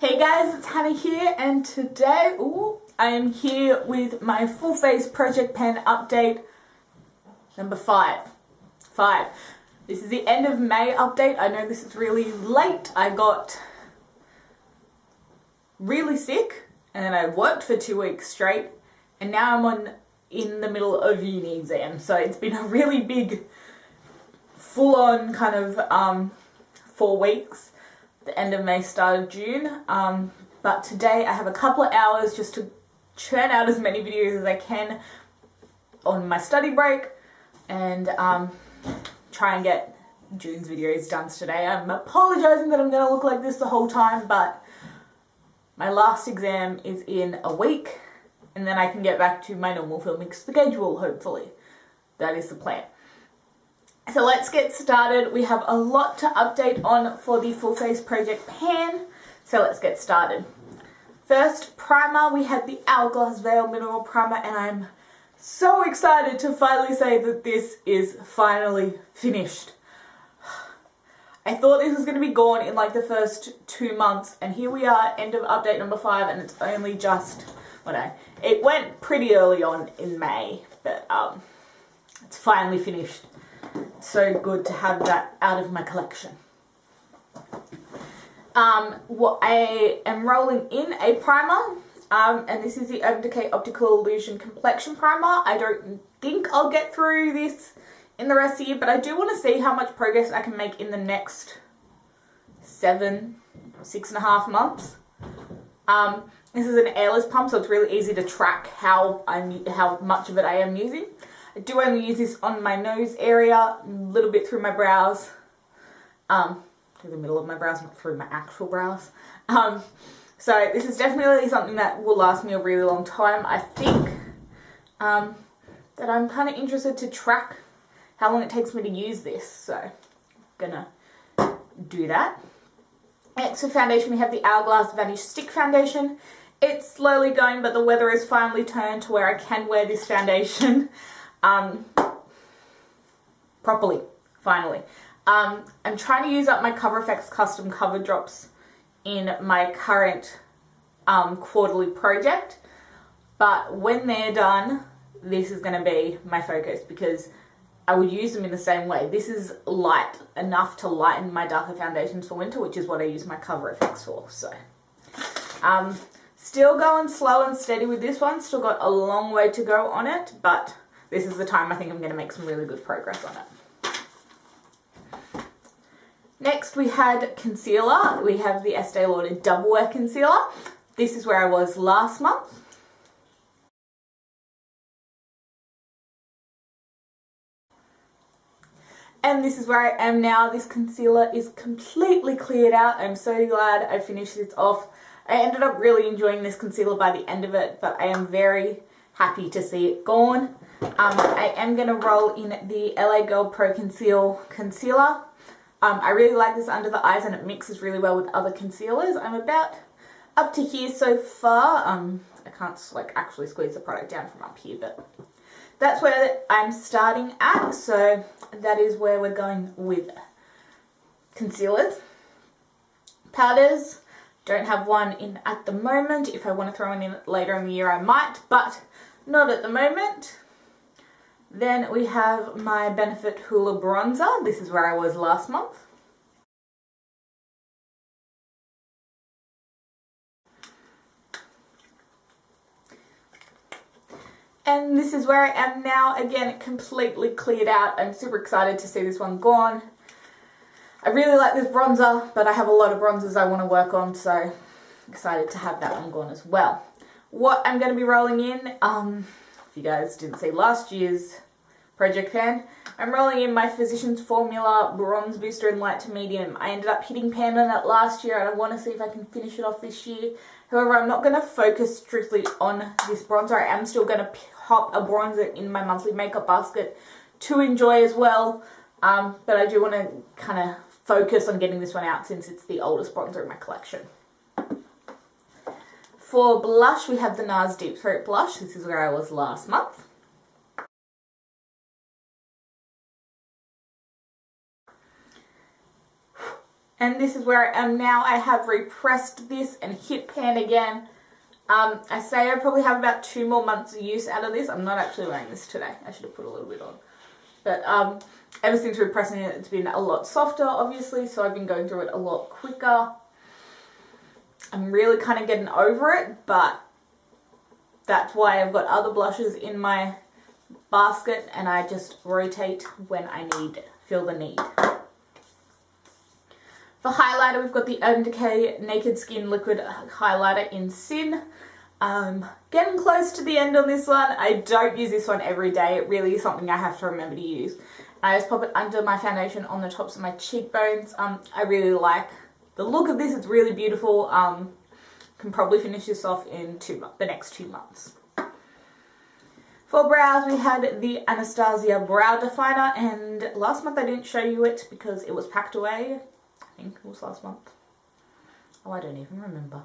Hey guys, it's Hannah here, and today I am here with my full face project pen update number 5. This is the end of May update. I know this is really late. I got really sick and then I worked for 2 weeks straight, and now I'm in the middle of uni exam, so it's been a really big full-on kind of 4 weeks. The end of May, start of June, but today I have a couple of hours just to churn out as many videos as I can on my study break and try and get June's videos done today. I'm apologising that I'm going to look like this the whole time, but my last exam is in a week and then I can get back to my normal filming schedule, hopefully. That is the plan. So let's get started. We have a lot to update on for the full face project pen, so let's get started. First, primer. We had the Hourglass Veil Mineral Primer, and I'm so excited to finally say that this is finally finished. I thought this was going to be gone in like the first 2 months, and here we are, end of update number 5, and it's only just, it went pretty early on in May, but it's finally finished. So good to have that out of my collection. What I am rolling in a primer, and this is the Urban Decay Optical Illusion Complexion Primer. I don't think I'll get through this in the rest of the year, but I do want to see how much progress I can make in the next 6.5 months. This is an airless pump, so it's really easy to track how much of it I am using. I do only use this on my nose area, a little bit through my brows, through the middle of my brows, not through my actual brows. So this is definitely something that will last me a really long time. I think that I'm kind of interested to track how long it takes me to use this, so I'm gonna do that. Next for foundation, we have the Hourglass Vanish Stick Foundation. It's slowly going, but the weather has finally turned to where I can wear this foundation properly, finally. I'm trying to use up my Cover FX custom cover drops in my current quarterly project, but when they're done, this is going to be my focus because I would use them in the same way. This is light enough to lighten my darker foundations for winter, which is what I use my Cover FX for. So still going slow and steady with this one, still got a long way to go on it, but this is the time I think I'm going to make some really good progress on it. Next we had concealer. We have the Estee Lauder Double Wear Concealer. This is where I was last month. And this is where I am now. This concealer is completely cleared out. I'm so glad I finished this off. I ended up really enjoying this concealer by the end of it, but I am very happy to see it gone. I am going to roll in the LA Girl Pro Conceal Concealer. I really like this under the eyes and it mixes really well with other concealers. I'm about up to here so far. I can't actually squeeze the product down from up here, but that's where I'm starting at. So that is where we're going with concealers. Powders, don't have one in at the moment. If I want to throw one in later in the year I might, but not at the moment. Then we have my Benefit Hoola Bronzer. This is where I was last month. And this is where I am now. Again, completely cleared out. I'm super excited to see this one gone. I really like this bronzer, but I have a lot of bronzers I want to work on, so excited to have that one gone as well. What I'm going to be rolling in, if you guys didn't see last year's project pan, I'm rolling in my Physicians Formula Bronze Booster in light to medium. I ended up hitting pan on it last year and I want to see if I can finish it off this year. However, I'm not going to focus strictly on this bronzer. I am still going to pop a bronzer in my monthly makeup basket to enjoy as well. But I do want to kind of focus on getting this one out since it's the oldest bronzer in my collection. For blush, we have the NARS Deep Throat Blush. This is where I was last month. And this is where I am now. I have repressed this and hit pan again. I say I probably have about 2 more months of use out of this. I'm not actually wearing this today. I should have put a little bit on. But ever since repressing it, it's been a lot softer, obviously, so I've been going through it a lot quicker. I'm really kind of getting over it, but that's why I've got other blushes in my basket, and I just rotate when I feel the need. For highlighter, we've got the Urban Decay Naked Skin Liquid Highlighter in Sin. Getting close to the end on this one. I don't use this one every day. It really is something I have to remember to use. I just pop it under my foundation on the tops of my cheekbones. I really like the look of this. It's really beautiful. Can probably finish this off in the next 2 months. For brows, we had the Anastasia Brow Definer, and last month I didn't show you it because it was packed away. I think it was last month. Oh, I don't even remember.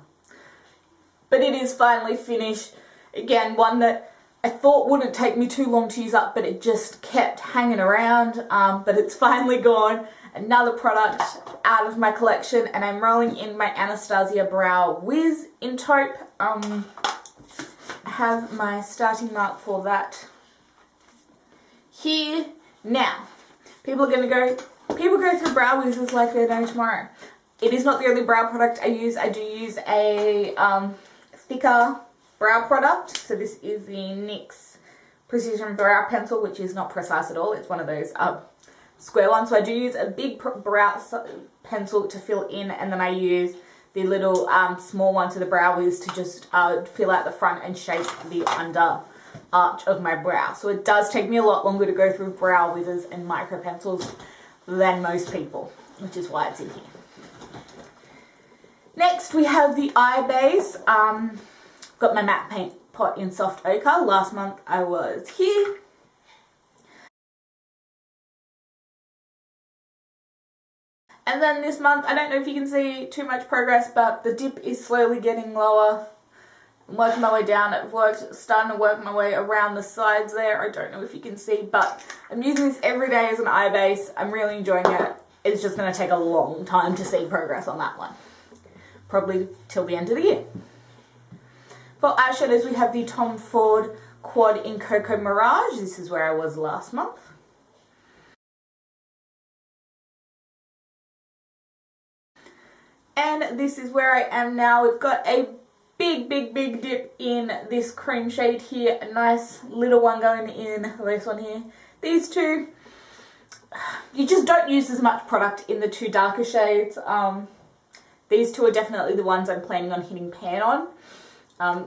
But it is finally finished. Again, one that I thought wouldn't take me too long to use up, but it just kept hanging around. But it's finally gone. Another product out of my collection, and I'm rolling in my Anastasia Brow Wiz in taupe. I have my starting mark for that here. Now, people go through brow wizzes like they're no tomorrow. It is not the only brow product I use. I do use a thicker brow product. So this is the NYX Precision Brow Pencil, which is not precise at all. It's one of those square ones. So I do use a big brow pencil to fill in, and then I use the little small one to the brow wiz to just fill out the front and shape the under arch of my brow. So it does take me a lot longer to go through brow wizzes and micro pencils than most people, which is why it's in here. Next, we have the eye base. Got my matte paint pot in Soft Ochre. Last month I was here. And then this month, I don't know if you can see too much progress, but the dip is slowly getting lower. I'm working my way down. Starting to work my way around the sides there. I don't know if you can see, but I'm using this every day as an eye base. I'm really enjoying it. It's just going to take a long time to see progress on that one. Probably till the end of the year. For eyeshadows, we have the Tom Ford Quad in Cocoa Mirage. This is where I was last month. And this is where I am now. We've got a big dip in this cream shade here. A nice little one going in this one here. These two, you just don't use as much product in the two darker shades. These two are definitely the ones I'm planning on hitting pan on.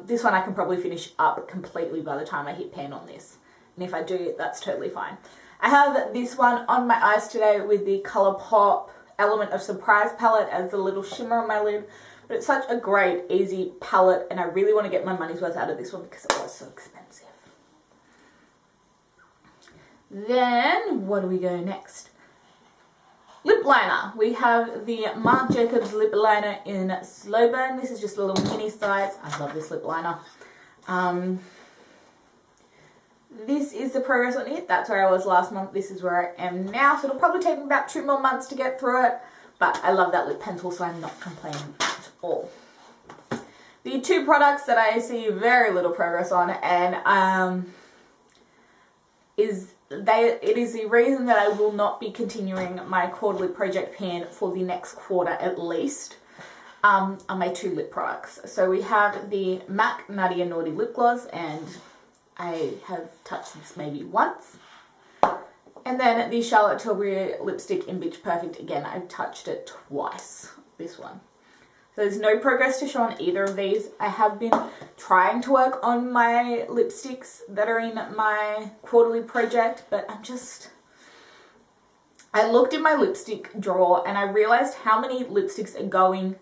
This one I can probably finish up completely by the time I hit pan on this. And if I do, that's totally fine. I have this one on my eyes today with the ColourPop Element of Surprise palette as a little shimmer on my lid. But it's such a great, easy palette, and I really want to get my money's worth out of this one because it was so expensive. Then, what do we go next? Lip liner. We have the Marc Jacobs lip liner in Slow Burn. This is just a little mini size. I love this lip liner. This is the progress on it. That's where I was last month. This is where I am now. So it'll probably take me about 2 more months to get through it. But I love that lip pencil, so I'm not complaining at all. The two products that I see very little progress on, and it is the reason that I will not be continuing my quarterly project pan for the next quarter at least, are my two lip products. So we have the MAC Nutty and Naughty Lip Gloss, and I have touched this maybe once. And then the Charlotte Tilbury lipstick in Bitch Perfect. Again, I've touched it twice, this one. So there's no progress to show on either of these. I have been trying to work on my lipsticks that are in my quarterly project, but I looked in my lipstick drawer and I realized how many lipsticks are going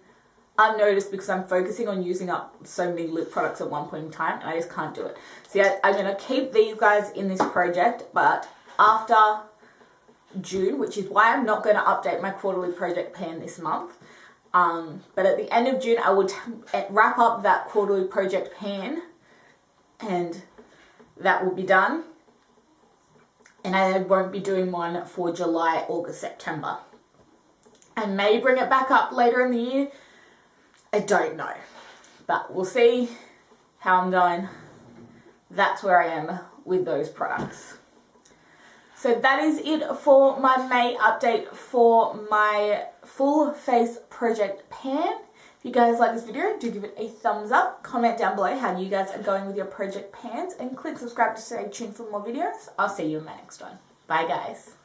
unnoticed because I'm focusing on using up so many lip products at one point in time, and I just can't do it. So yeah, I'm going to keep these guys in this project, but after June, which is why I'm not going to update my quarterly project pan this month, but at the end of June I would wrap up that quarterly project pan, and that will be done, and I won't be doing one for July, August, September. I may bring it back up later in the year. I don't know. But we'll see how I'm going. That's where I am with those products. So that is it for my May update for my full face project pan. If you guys like this video, do give it a thumbs up. Comment down below how you guys are going with your project pans. And click subscribe to stay tuned for more videos. I'll see you in my next one. Bye guys.